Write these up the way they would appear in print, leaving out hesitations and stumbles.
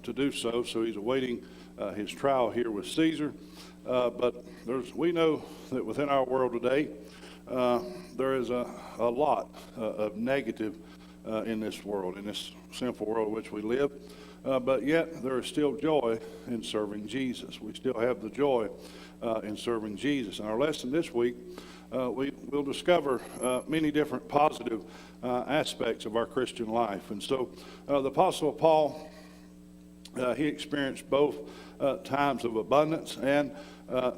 to do so. So he's awaiting his trial here with Caesar. But we know that within our world today, there is a lot of negative in this world, in this sinful world in which we live. But yet there is still joy in serving Jesus. We still have the joy in serving Jesus. In our lesson this week, we'll discover many different positive aspects of our Christian life. And so the Apostle Paul, he experienced both times of abundance and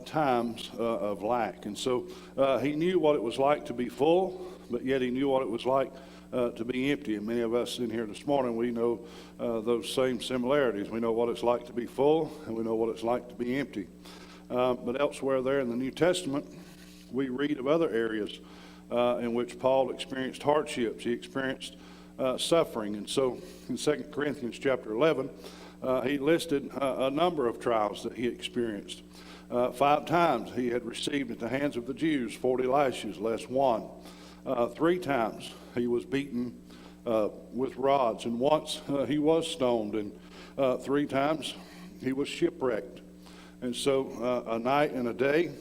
times of lack. And so he knew what it was like to be full, but yet he knew what it was like to be empty. And many of us in here this morning, we know those same similarities. We know what it's like to be full, and we know what it's like to be empty. But elsewhere there in the New Testament, we read of other areas in which Paul experienced hardships. He experienced suffering. And so in 2 Corinthians chapter 11, he listed a number of trials that he experienced. 5 times he had received at the hands of the Jews 40 lashes less one. 3 times he was beaten with rods, and once he was stoned, and 3 times he was shipwrecked. And so a night and a day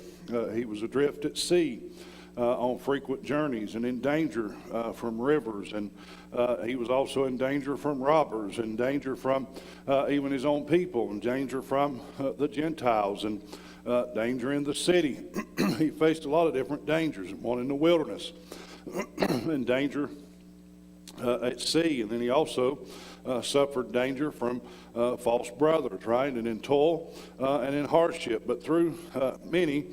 he was adrift at sea on frequent journeys and in danger from rivers, and he was also in danger from robbers, and danger from even his own people, and danger from the Gentiles, and danger in the city. He faced a lot of different dangers, one in the wilderness, and danger at sea. And then he also suffered danger from false brothers, right, and in toil and in hardship. But through many,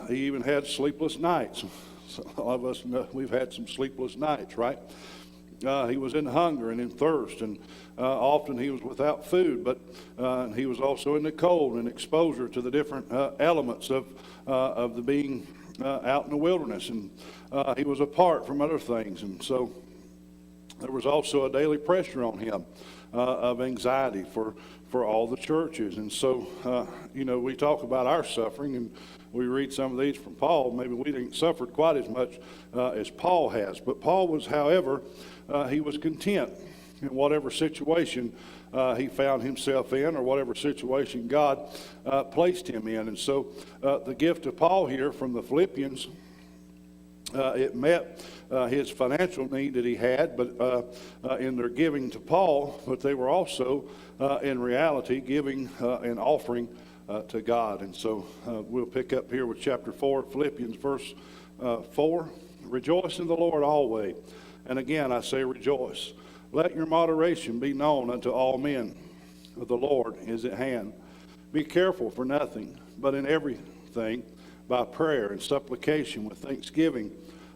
he even had sleepless nights. So a lot of us know we've had some sleepless nights, right? He was in hunger and in thirst, and often he was without food, but he was also in the cold and exposure to the different elements of the being out in the wilderness, and he was apart from other things. And so there was also a daily pressure on him of anxiety for all the churches. And so, we talk about our suffering, and we read some of these from Paul. Maybe we didn't suffer quite as much as Paul has. But Paul was, however, he was content in whatever situation he found himself in, or whatever situation God placed him in. And so the gift of Paul here from the Philippians, it met his financial need that he had, but in their giving to Paul, but they were also in reality giving and offering to God. And so we'll pick up here with chapter 4, Philippians verse 4. Rejoice in the Lord always. And again I say rejoice. Let your moderation be known unto all men. The Lord is at hand. Be careful for nothing, but in everything by prayer and supplication with thanksgiving,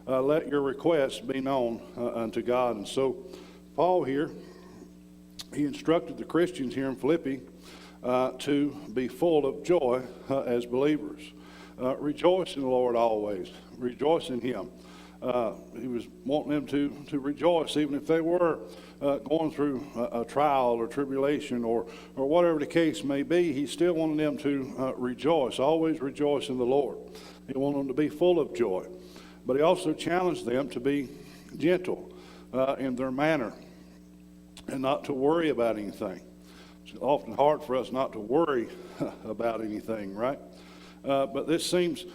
let your requests be known unto God. And so Paul here, he instructed the Christians here in Philippi to be full of joy as believers. Rejoice in the Lord always. Rejoice in him. He was wanting them to rejoice, even if they were going through a trial or tribulation or whatever the case may be. He still wanted them to rejoice. Always rejoice in the Lord. He wanted them to be full of joy. But he also challenged them to be gentle in their manner and not to worry about anything. It's often hard for us not to worry about anything, right? But this seems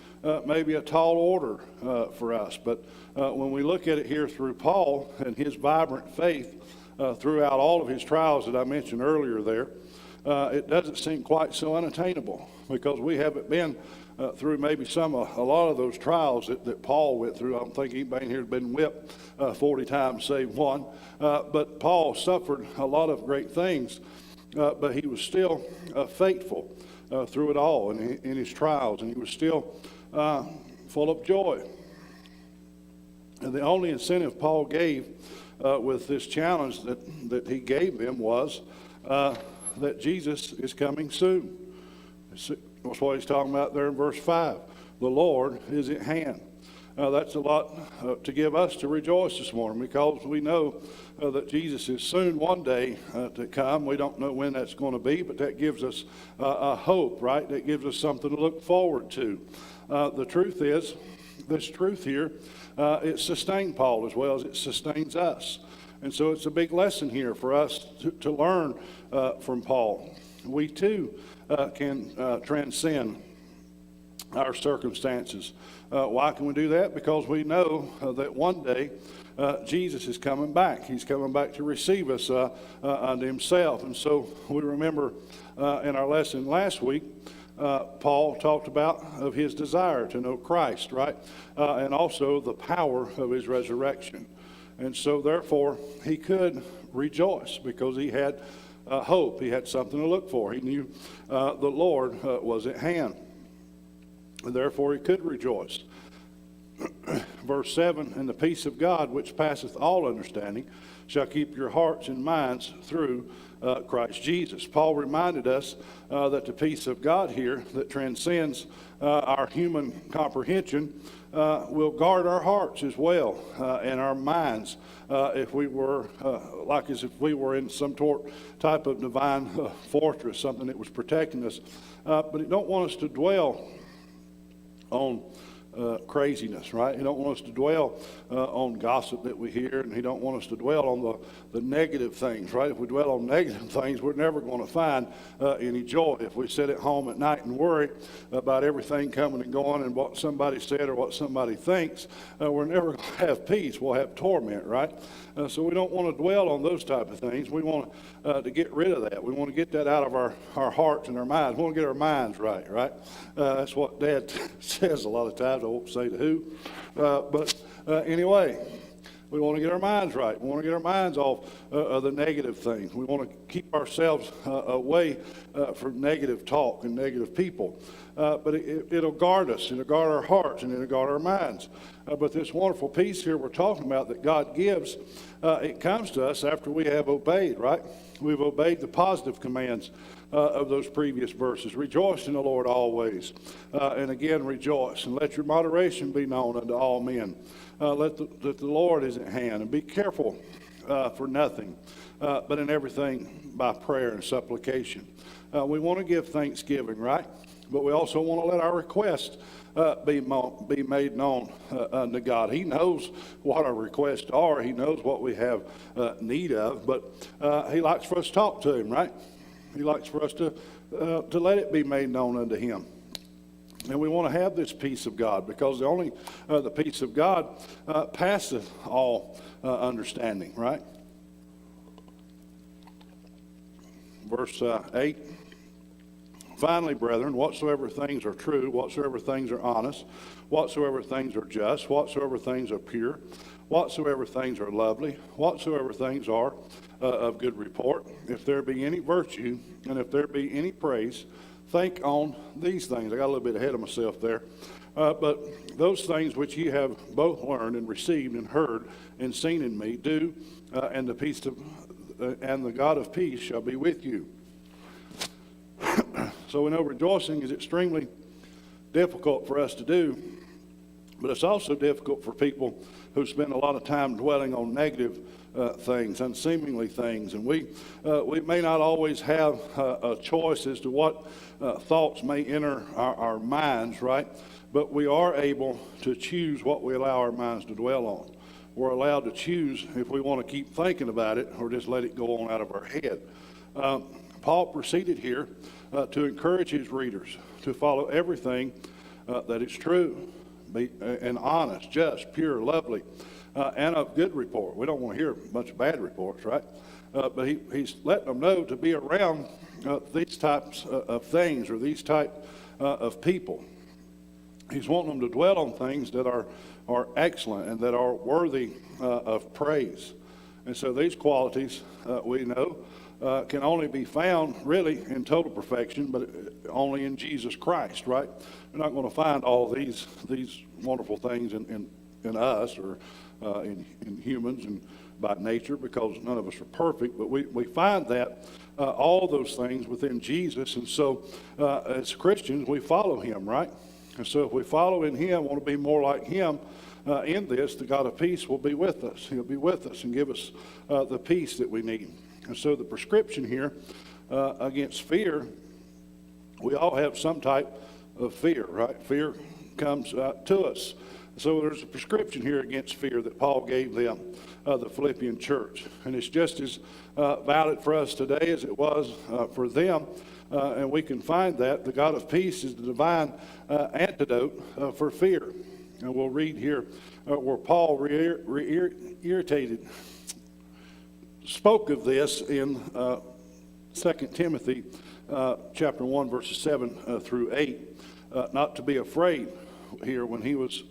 maybe a tall order for us. But when we look at it here through Paul and his vibrant faith throughout all of his trials that I mentioned earlier there, it doesn't seem quite so unattainable, because we haven't been through maybe a lot of those trials that Paul went through. I don't think anybody in here has been whipped 40 times save one. But Paul suffered a lot of great things, but he was still faithful through it all in his trials, and he was still full of joy. And the only incentive Paul gave with this challenge that he gave them was that Jesus is coming soon. That's what he's talking about there in verse 5. The Lord is at hand. That's a lot to give us to rejoice this morning, because we know that Jesus is soon one day to come. We don't know when that's going to be, but that gives us a hope, right? That gives us something to look forward to. The truth is, this truth here, it sustained Paul as well as it sustains us. And so it's a big lesson here for us to learn from Paul. We too can transcend our circumstances. Why can we do that? Because we know that one day Jesus is coming back. He's coming back to receive us unto himself. And so we remember in our lesson last week, Paul talked about of his desire to know Christ, right? And also the power of his resurrection. And so therefore he could rejoice because he had hope. He had something to look for. He knew the Lord was at hand. And therefore he could rejoice. Verse 7, and the peace of God, which passeth all understanding, shall keep your hearts and minds through Christ Jesus. Paul reminded us that the peace of God here that transcends our human comprehension will guard our hearts as well and our minds if we were like as if we were in some type of divine fortress, something that was protecting us. But he don't want us to dwell on craziness, right? He don't want us to dwell on gossip that we hear, and he don't want us to dwell on the negative things, right? If we dwell on negative things, we're never going to find any joy. If we sit at home at night and worry about everything coming and going and what somebody said or what somebody thinks, we're never going to have peace. We'll have torment, right? So we don't want to dwell on those type of things. We want to get rid of that. We want to get that out of our hearts and our minds. We want to get our minds right, right? That's what Dad says a lot of times. I won't say to who. But anyway, we want to get our minds right. We want to get our minds off of the negative things. We want to keep ourselves away from negative talk and negative people. But it'll guard us. It'll guard our hearts and it'll guard our minds. But this wonderful peace here we're talking about that God gives, it comes to us after we have obeyed, right? We've obeyed the positive commands of those previous verses. Rejoice in the Lord always. And again, rejoice. And let your moderation be known unto all men. That the Lord is at hand. And be careful for nothing, but in everything by prayer and supplication. We want to give thanksgiving, right? But we also want to let our requests be made known unto God. He knows what our requests are. He knows what we have need of. But he likes for us to talk to him, right? He likes for us to let it be made known unto him. And we want to have this peace of God because the peace of God passeth all understanding, right? Verse 8. Finally, brethren, whatsoever things are true, whatsoever things are honest, whatsoever things are just, whatsoever things are pure, whatsoever things are lovely, whatsoever things are of good report, if there be any virtue and if there be any praise, think on these things. I got a little bit ahead of myself there. But those things which ye have both learned and received and heard and seen in me, do, and the God of peace shall be with you. So we know rejoicing is extremely difficult for us to do, but it's also difficult for people who spend a lot of time dwelling on negative things, unseemly things. And we may not always have a choice as to what thoughts may enter our minds, right? But we are able to choose what we allow our minds to dwell on. We're allowed to choose if we want to keep thinking about it or just let it go on out of our head. Paul proceeded here to encourage his readers to follow everything that is true, and honest, just, pure, lovely, and of good report. We don't want to hear a bunch of bad reports, right? But he's letting them know to be around these types of things or these type of people. He's wanting them to dwell on things that are excellent and that are worthy of praise. And so these qualities we know can only be found really in total perfection, but only in Jesus Christ, right? We're not going to find all these wonderful things in us or in humans and by nature, because none of us are perfect, but we find that all those things within Jesus. And so as Christians, we follow him, right? And so if we follow in him, want to be more like him in this, the God of peace will be with us. He'll be with us and give us the peace that we need. And so the prescription here against fear, we all have some type of fear, right? Fear comes to us So there's a prescription here against fear that Paul gave them, the Philippian church. And it's just as valid for us today as it was for them. And we can find that the God of peace is the divine antidote for fear. And we'll read here where Paul spoke of this in 2 Timothy chapter 1, verses 7 through 8. Not to be afraid here when he was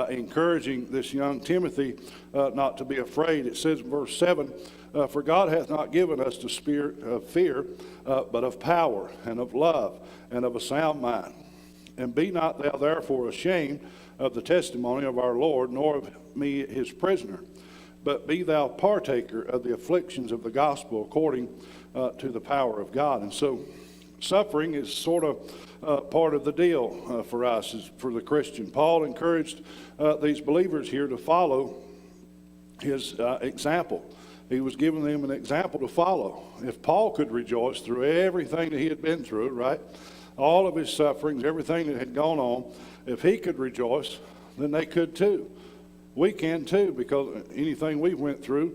encouraging this young Timothy not to be afraid. It says in verse 7, for God hath not given us the spirit of fear, but of power and of love and of a sound mind. And be not thou therefore ashamed of the testimony of our Lord, nor of me his prisoner, but be thou partaker of the afflictions of the gospel according to the power of God. And so suffering is sort of part of the deal for us, as for the Christian. Paul encouraged these believers here to follow his example. He was giving them an example to follow. If Paul could rejoice through everything that he had been through, right, all of his sufferings, everything that had gone on, if he could rejoice, then they could too. We can too, because anything we went through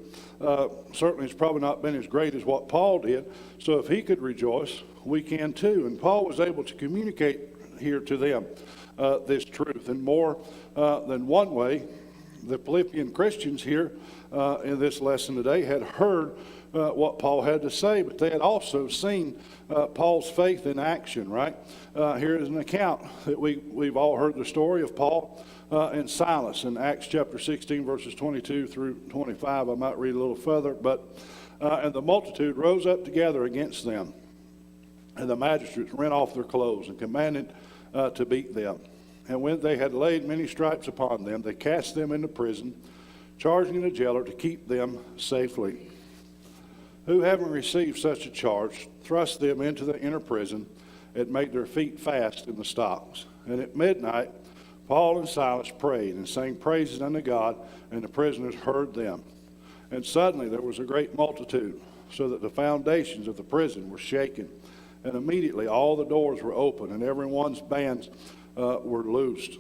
certainly has probably not been as great as what Paul did. So if he could rejoice, we can too. And Paul was able to communicate here to them this truth in more than one way. The Philippian Christians here in this lesson today had heard what Paul had to say, but they had also seen Paul's faith in action, right? Here is an account that we've all heard the story of Paul and Silas in Acts chapter 16, verses 22 through 25. I might read a little further, but and the multitude rose up together against them, and the magistrates rent off their clothes and commanded to beat them. And when they had laid many stripes upon them, they cast them into prison, charging the jailer to keep them safely. Who, having received such a charge, thrust them into the inner prison and made their feet fast in the stocks. And at midnight Paul and Silas prayed and sang praises unto God, and the prisoners heard them. And suddenly there was a great multitude, so that the foundations of the prison were shaken. And immediately all the doors were open, and everyone's bands were loosed.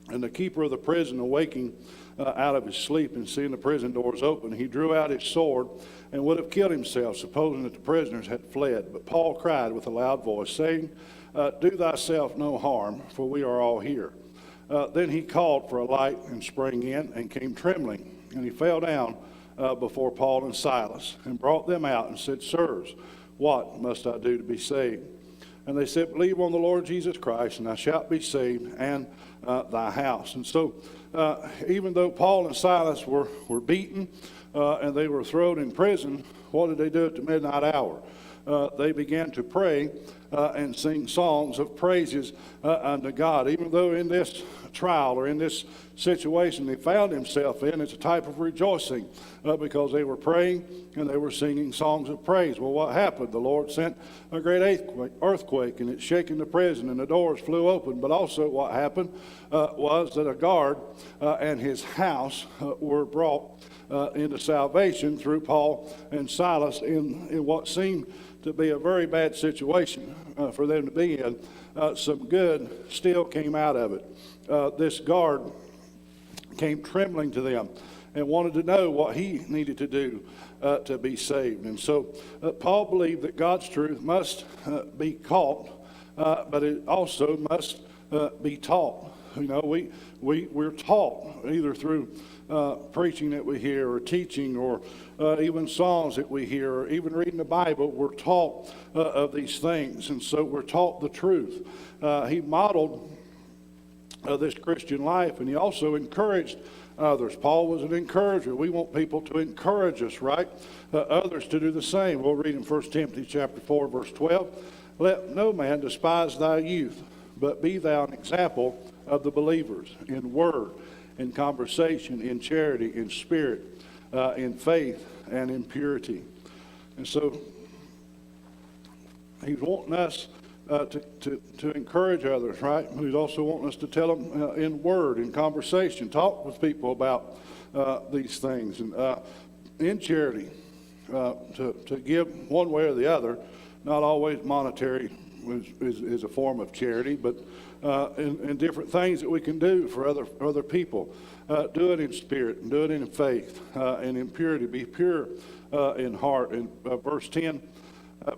And the keeper of the prison, awaking out of his sleep and seeing the prison doors open, he drew out his sword and would have killed himself, supposing that the prisoners had fled. But Paul cried with a loud voice, saying, do thyself no harm, for we are all here. Then he called for a light and sprang in and came trembling. And he fell down before Paul and Silas and brought them out and said, Sirs, what must I do to be saved? And they said, believe on the Lord Jesus Christ, and thou shalt be saved, and thy house. And so even though Paul and Silas were beaten and they were thrown in prison, what did they do at the midnight hour? They began to pray and sing songs of praises unto God. Even though in this trial or in this situation they found himself in, it's a type of rejoicing because they were praying and they were singing songs of praise. Well, what happened? The Lord sent a great earthquake, and it shaken the prison, and the doors flew open. But also what happened was that a guard and his house were brought into salvation through Paul and Silas in what seemed to be a very bad situation for them to be in. Some good still came out of it. This guard came trembling to them and wanted to know what he needed to do to be saved. And so Paul believed that God's truth must be caught, but it also must be taught. You know, we're taught either through preaching that we hear, or teaching, or even songs that we hear, or even reading the Bible. We're taught of these things, and so we're taught the truth. He modeled this Christian life, and he also encouraged others. Paul was an encourager. We want people to encourage us, right? Others to do the same. We'll read in 1 Timothy chapter 4, verse 12. Let no man despise thy youth, but be thou an example of the believers in word, in conversation, in charity, in spirit, in faith, and in purity. And so he's wanting us to encourage others, right? He's also wanting us to tell them in word, in conversation, talk with people about these things, and in charity, to give one way or the other, not always monetary is a form of charity, but in different things that we can do for other people. Do it in spirit, and do it in faith, and in purity. Be pure in heart. In verse 10,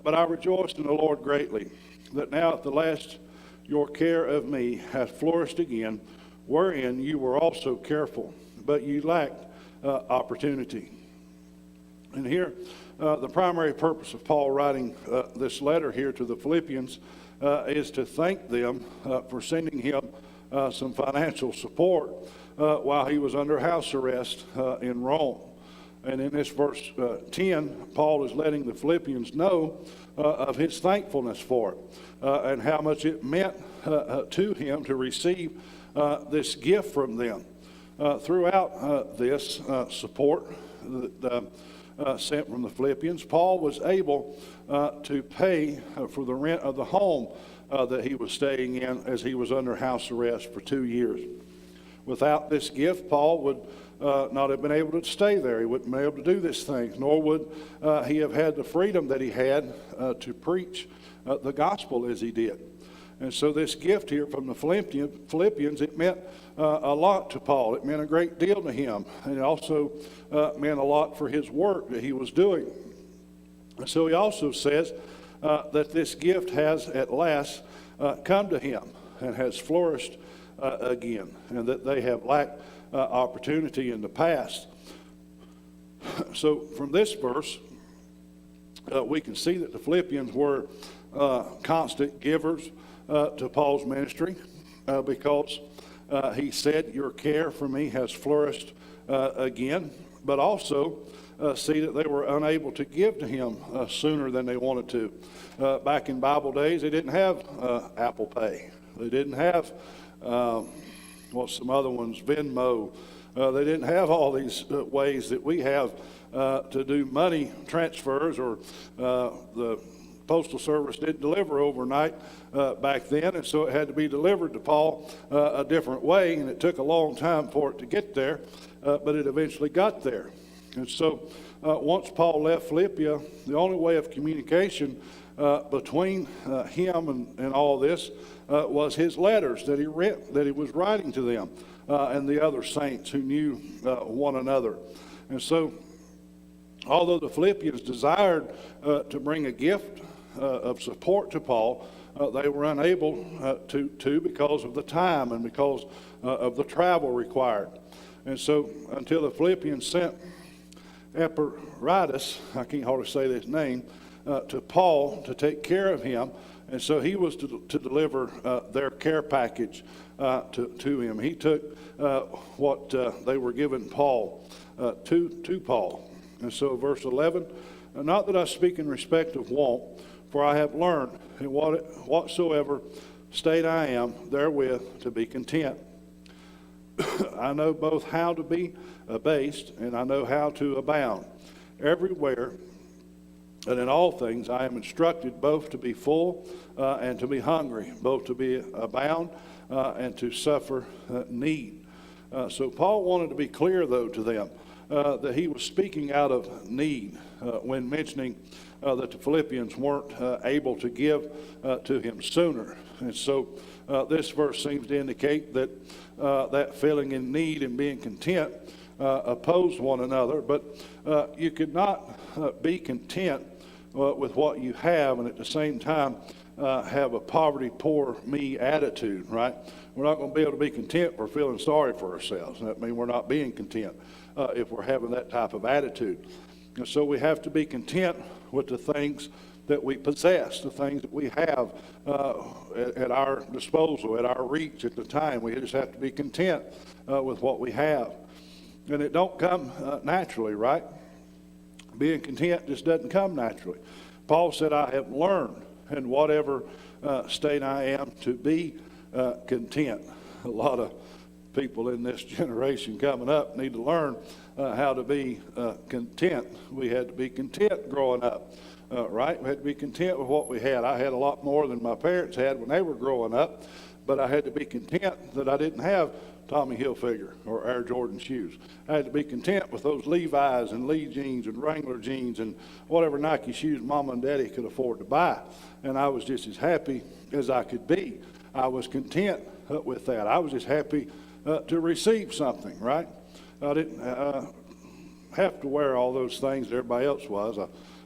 but I rejoiced in the Lord greatly, that now at the last your care of me hath flourished again, wherein you were also careful, but you lacked opportunity. And here, the primary purpose of Paul writing this letter here to the Philippians is to thank them for sending him some financial support while he was under house arrest in Rome. And in this verse 10, Paul is letting the Philippians know of his thankfulness for it and how much it meant to him to receive this gift from them. Throughout this support sent from the Philippians, Paul was able to pay for the rent of the home that he was staying in as he was under house arrest for 2 years. Without this gift, Paul would not have been able to stay there. He wouldn't be able to do this thing, nor would he have had the freedom that he had to preach the gospel as he did. And so this gift here from the Philippians, it meant a lot to Paul. It meant a great deal to him. And it also meant a lot for his work that he was doing. And so he also says that this gift has at last come to him and has flourished again, and that they have lacked opportunity in the past. So from this verse, we can see that the Philippians were constant givers to Paul's ministry because he said, your care for me has flourished again, but also see that they were unable to give to him sooner than they wanted to. Back in Bible days, they didn't have Apple Pay. They didn't have, what's some other ones, Venmo. They didn't have all these ways that we have to do money transfers, or the Postal Service didn't deliver overnight back then, and so it had to be delivered to Paul a different way, and it took a long time for it to get there, but it eventually got there. And so once Paul left Philippia, the only way of communication between him and all this was his letters that he was writing to them and the other saints who knew one another. And so although the Philippians desired to bring a gift of support to Paul, they were unable to because of the time and because of the travel required. And so until the Philippians sent Epaphroditus, I can't hardly say this name, to Paul to take care of him, and so he was to deliver their care package to him. He took what they were giving Paul to Paul. And so verse 11, not that I speak in respect of want, for I have learned in whatsoever state I am, therewith to be content. I know both how to be abased, and I know how to abound. Everywhere and in all things I am instructed both to be full and to be hungry, both to be abound and to suffer need. So Paul wanted to be clear, though, to them that he was speaking out of need when mentioning that the Philippians weren't able to give to him sooner. And so this verse seems to indicate that that feeling in need and being content oppose one another, but you could not be content with what you have and at the same time have a poverty, poor me attitude, right? We're not going to be able to be content if we're feeling sorry for ourselves. That means we're not being content if we're having that type of attitude. And so we have to be content with the things that we possess, the things that we have at our disposal, at our reach at the time. We just have to be content with what we have. And it don't come naturally, right? Being content just doesn't come naturally. Paul said, I have learned in whatever state I am to be content. A lot of people in this generation coming up need to learn how to be content. We had to be content growing up. right? We had to be content with what we had. I had a lot more than my parents had when they were growing up, but I had to be content that I didn't have Tommy Hilfiger or Air Jordan shoes. I had to be content with those Levi's and Lee jeans and Wrangler jeans and whatever Nike shoes Mama and Daddy could afford to buy. And I was just as happy as I could be. I was content with that. I was just happy to receive something, right? I didn't have to wear all those things that everybody else was.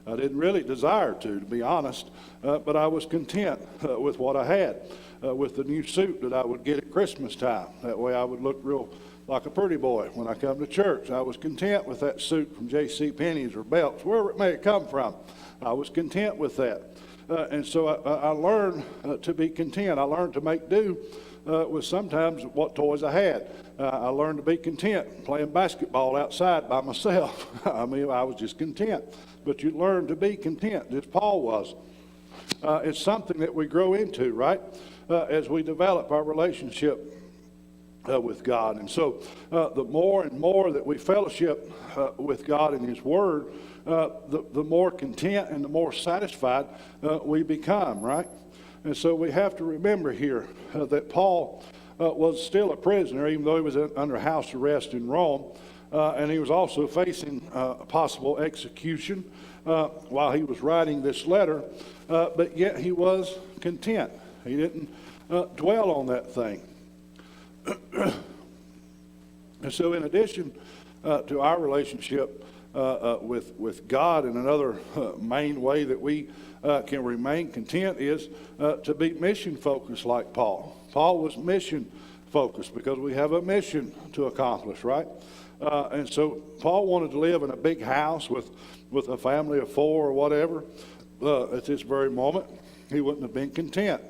I didn't really desire to be honest, but I was content with what I had, with the new suit that I would get at Christmas time. That way I would look real like a pretty boy when I come to church. I was content with that suit from J.C. Penney's or Belk's, wherever it may have come from. I was content with that. And so I learned to be content. I learned to make do with sometimes what toys I had. I learned to be content playing basketball outside by myself. I mean, I was just content. But you learn to be content, as Paul was. It's something that we grow into, right? As we develop our relationship with God. And so the more and more that we fellowship with God and His Word, the more content and the more satisfied we become, right? And so we have to remember here that Paul was still a prisoner, even though he was under house arrest in Rome. And he was also facing possible execution while he was writing this letter. But yet he was content. He didn't dwell on that thing. And so in addition to our relationship with God, and another main way that we can remain content is to be mission focused like Paul. Paul was mission focused because we have a mission to accomplish, right? And so Paul wanted to live in a big house with a family of 4 or whatever. At this very moment, he wouldn't have been content.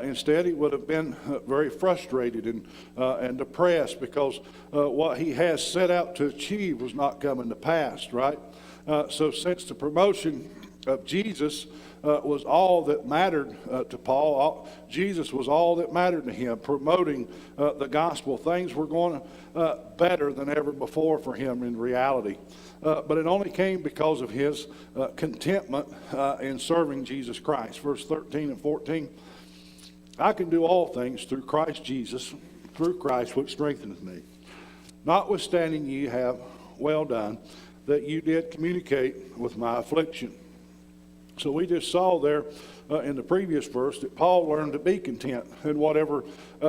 Instead, he would have been very frustrated and depressed because what he has set out to achieve was not coming to pass, right? So since the promotion of Jesus was all that mattered to Paul, Jesus was all that mattered to him, promoting the gospel. Things were going better than ever before for him in reality. But it only came because of his contentment in serving Jesus Christ. Verse 13 and 14. I can do all things through Christ Jesus, through Christ which strengtheneth me. Notwithstanding ye have well done, that you did communicate with my affliction. So we just saw there in the previous verse that Paul learned to be content in whatever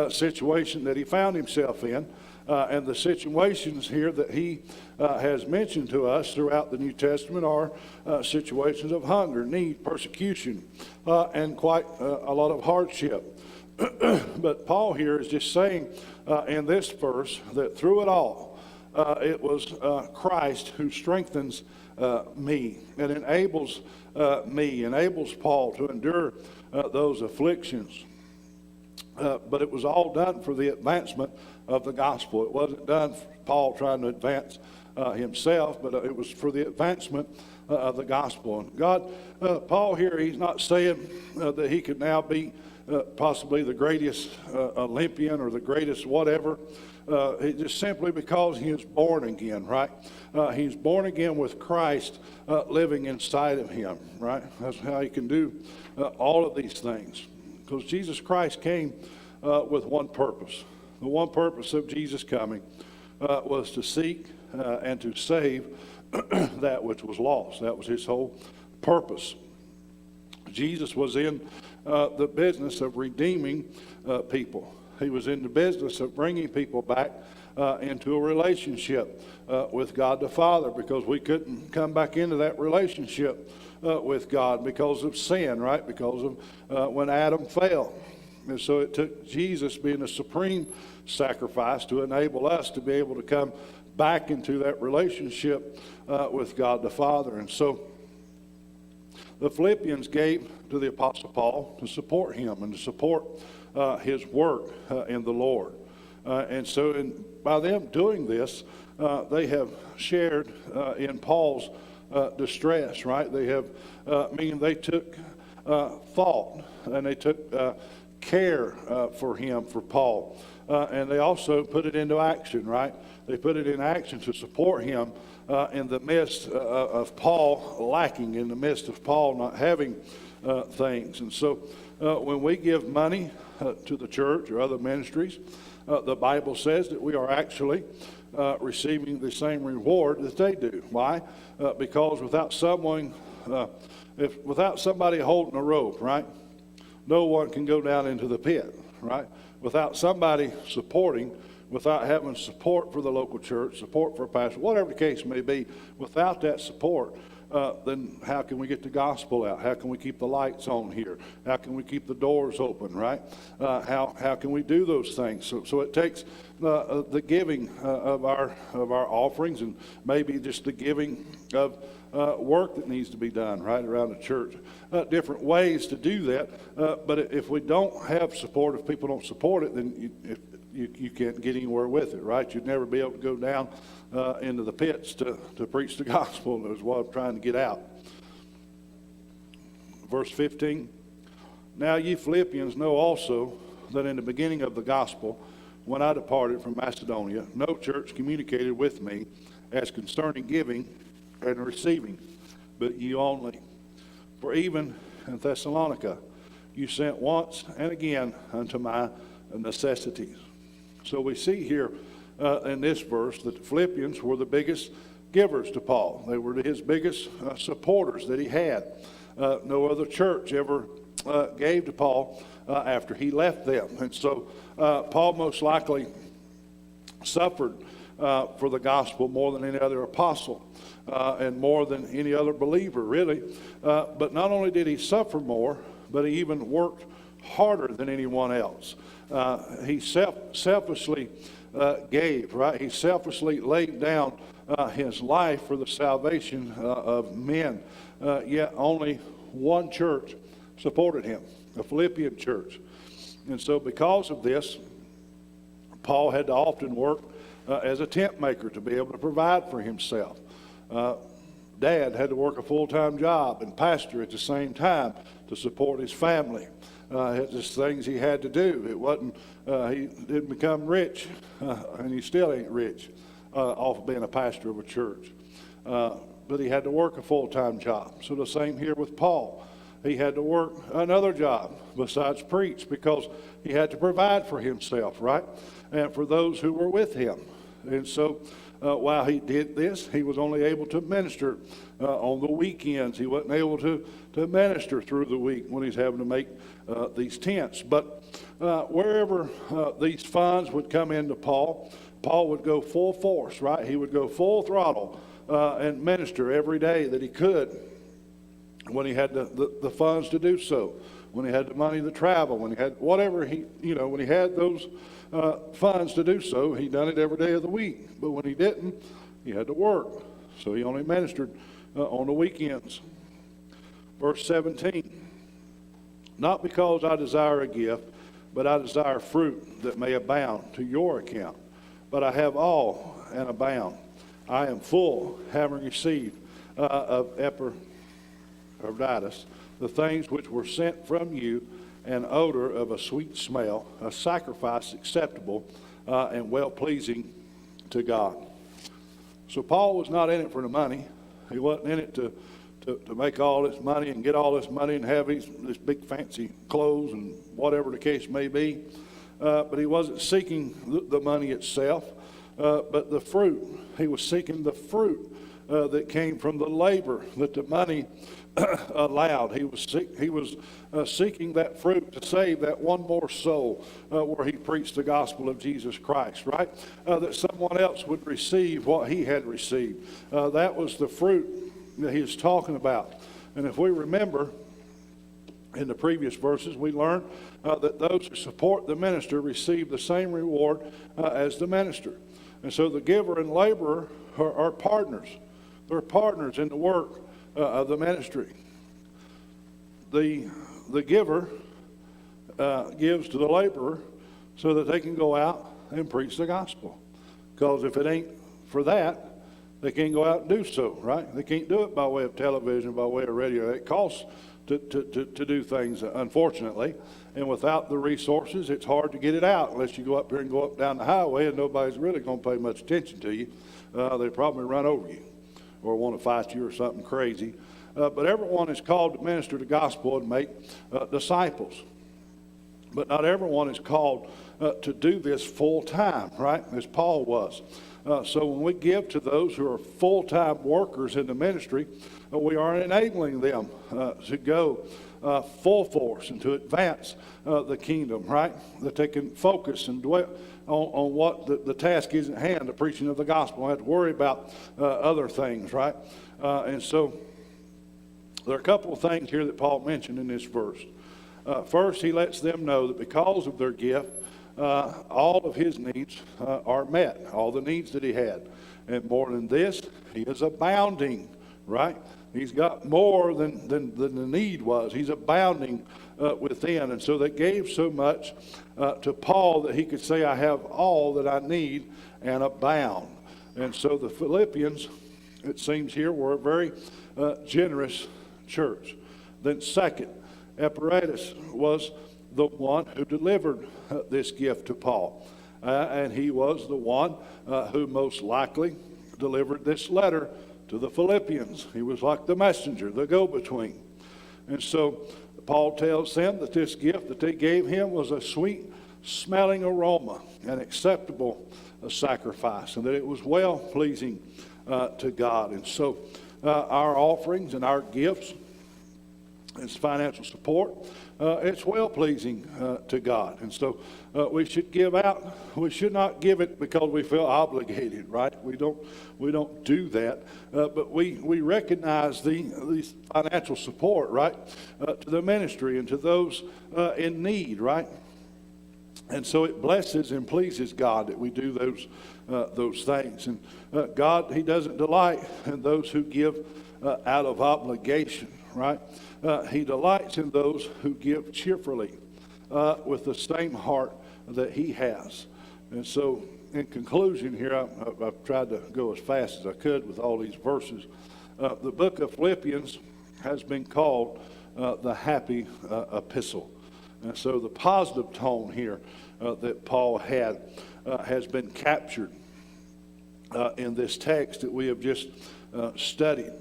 situation that he found himself in. And the situations here that he has mentioned to us throughout the New Testament are situations of hunger, need, persecution, and quite a lot of hardship. But Paul here is just saying in this verse that through it all, it was Christ who strengthens me and enables Paul to endure those afflictions. But it was all done for the advancement of the gospel. It wasn't done for Paul trying to advance himself, but it was for the advancement of the gospel. And God, Paul here, he's not saying that he could now be possibly the greatest Olympian or the greatest whatever. Just simply because he is born again, right? He's born again with Christ living inside of him, right? That's how he can do all of these things. Because Jesus Christ came with one purpose. The one purpose of Jesus coming was to seek and to save that which was lost. That was his whole purpose. Jesus was in the business of redeeming people. He was in the business of bringing people back into a relationship with God the Father, because we couldn't come back into that relationship with God because of sin, right? Because of when Adam fell. And so it took Jesus being a supreme sacrifice to enable us to be able to come back into that relationship with God the Father. And so the Philippians gave to the Apostle Paul to support him and to support his work in the Lord. And so by them doing this, they have shared in Paul's distress, right? They have, meaning they took thought and they took care for him, for Paul. And they also put it into action, right? They put it in action to support him in the midst of Paul lacking, in the midst of Paul not having things. And so when we give money to the church or other ministries, the Bible says that we are actually receiving the same reward that they do. Why? Because without somebody holding a rope, right, no one can go down into the pit, right? Without somebody supporting, without having support for the local church, support for a pastor, whatever the case may be, without that support, then how can we get the gospel out? How can we keep the lights on here? How can we keep the doors open, right? How can we do those things? So it takes the giving of our offerings, and maybe just the giving of work that needs to be done right around the church. Different ways to do that. But if we don't have support, if people don't support it, then you can't get anywhere with it, right? You'd never be able to go down into the pits to preach the gospel, is what I'm trying to get out. Verse 15, now ye Philippians know also that in the beginning of the gospel, when I departed from Macedonia, no church communicated with me as concerning giving and receiving, but ye only. For even in Thessalonica you sent once and again unto my necessities. So we see here in this verse that the Philippians were the biggest givers to Paul. They were his biggest supporters that he had. No other church ever gave to Paul after he left them. And so Paul most likely suffered for the gospel more than any other apostle and more than any other believer, really. But not only did he suffer more, but he even worked harder than anyone else. He selflessly gave, right? He selflessly laid down his life for the salvation of men. Yet only one church supported him, the Philippian church. And so because of this, Paul had to often work as a tent maker to be able to provide for himself. Dad had to work a full-time job and pastor at the same time to support his family. It's just things he had to do. It wasn't, he didn't become rich, and he still ain't rich off of being a pastor of a church. But he had to work a full-time job. So the same here with Paul. He had to work another job besides preach because he had to provide for himself, right? And for those who were with him. And so while he did this, he was only able to minister on the weekends. He wasn't able to minister through the week when he's having to make these tents. But wherever these funds would come into Paul, Paul would go full force, right? He would go full throttle and minister every day that he could when he had the funds to do so, when he had the money to travel, when he had whatever when he had those funds to do so, he done it every day of the week. But when he didn't, he had to work. So he only ministered on the weekends. Verse 17, not because I desire a gift, but I desire fruit that may abound to your account. But I have all and abound. I am full, having received of Epaphroditus the things which were sent from you, an odor of a sweet smell, a sacrifice acceptable and well-pleasing to God. So Paul was not in it for the money. He wasn't in it to make all this money and get all this money and have this big fancy clothes and whatever the case may be. But he wasn't seeking the money itself, but the fruit. He was seeking the fruit that came from the labor that the money allowed. He was seeking that fruit to save that one more soul where he preached the gospel of Jesus Christ, right? That someone else would receive what he had received. That was the fruit that he was talking about. And if we remember, in the previous verses, we learned that those who support the minister receive the same reward as the minister. And so the giver and laborer are partners. They're partners in the work of the ministry. The giver gives to the laborer so that they can go out and preach the gospel. Because if it ain't for that, they can't go out and do so, right? They can't do it by way of television, by way of radio. It costs to do things, unfortunately. And without the resources, it's hard to get it out unless you go up here and go up down the highway and nobody's really going to pay much attention to you. They probably run over you or want to fight you or something crazy. But everyone is called to minister the gospel and make disciples. But not everyone is called to do this full time, right? As Paul was. So when we give to those who are full-time workers in the ministry, we are enabling them to go full force and to advance the kingdom, right? That they can focus and dwell on what the task is at hand, the preaching of the gospel. Don't have to worry about other things, right? And so there are a couple of things here that Paul mentioned in this verse. First, he lets them know that because of their gift, all of his needs are met, all the needs that he had. And more than this, he is abounding, right? He's got more than the need was. He's abounding within. And so that gave so much to Paul that he could say, I have all that I need and abound. And so the Philippians, it seems here, were a very generous church. Then second, Epaphroditus was the one who delivered this gift to Paul. And he was the one who most likely delivered this letter to the Philippians. He was like the messenger, the go-between. And so Paul tells them that this gift that they gave him was a sweet-smelling aroma, an acceptable sacrifice, and that it was well-pleasing to God. And so our offerings and our gifts, its financial support, it's well-pleasing to God. And so we should give out. We should not give it because we feel obligated, right? We don't do that. But we recognize the financial support, right, to the ministry and to those in need, right? And so it blesses and pleases God that we do those things. And God, he doesn't delight in those who give out of obligation, right? He delights in those who give cheerfully with the same heart that he has. And so in conclusion here, I've tried to go as fast as I could with all these verses. The book of Philippians has been called the happy epistle. And so the positive tone here that Paul had has been captured in this text that we have just studied.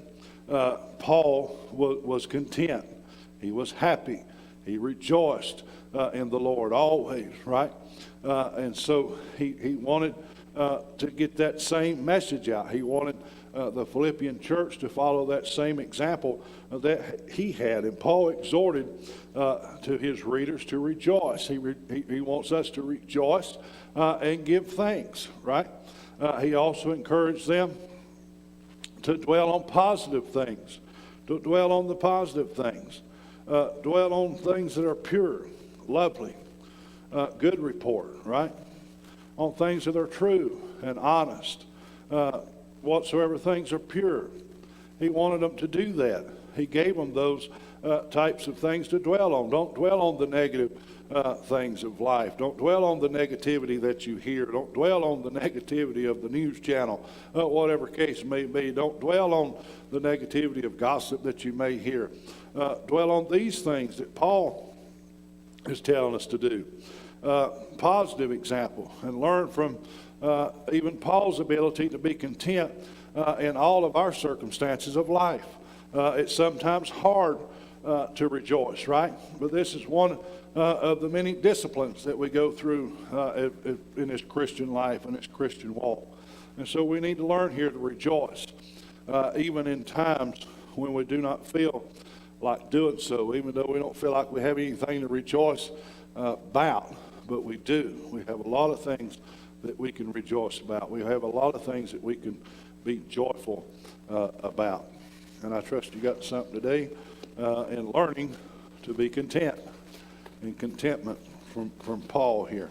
Paul was content. He was happy. He rejoiced in the Lord always, right? And so he wanted to get that same message out. He wanted the Philippian church to follow that same example that he had. And Paul exhorted to his readers to rejoice. He wants us to rejoice and give thanks, right? He also encouraged them to dwell on positive things, to dwell on the positive things, dwell on things that are pure, lovely, good report, right? On things that are true and honest, whatsoever things are pure. He wanted them to do that. He gave them those types of things to dwell on. Don't dwell on the negative things of life. Don't dwell on the negativity that you hear. Don't dwell on the negativity of the news channel, whatever case may be. Don't dwell on the negativity of gossip that you may hear. Dwell on these things that Paul is telling us to do. Positive example, and learn from even Paul's ability to be content in all of our circumstances of life. It's sometimes hard to rejoice, right? But this is one of the many disciplines that we go through in this Christian life and this Christian walk. And so we need to learn here to rejoice, even in times when we do not feel like doing so, even though we don't feel like we have anything to rejoice about. But we do. We have a lot of things that we can rejoice about. We have a lot of things that we can be joyful about. And I trust you got something today in learning to be content and contentment from Paul here.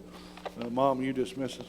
Mom, you dismiss us?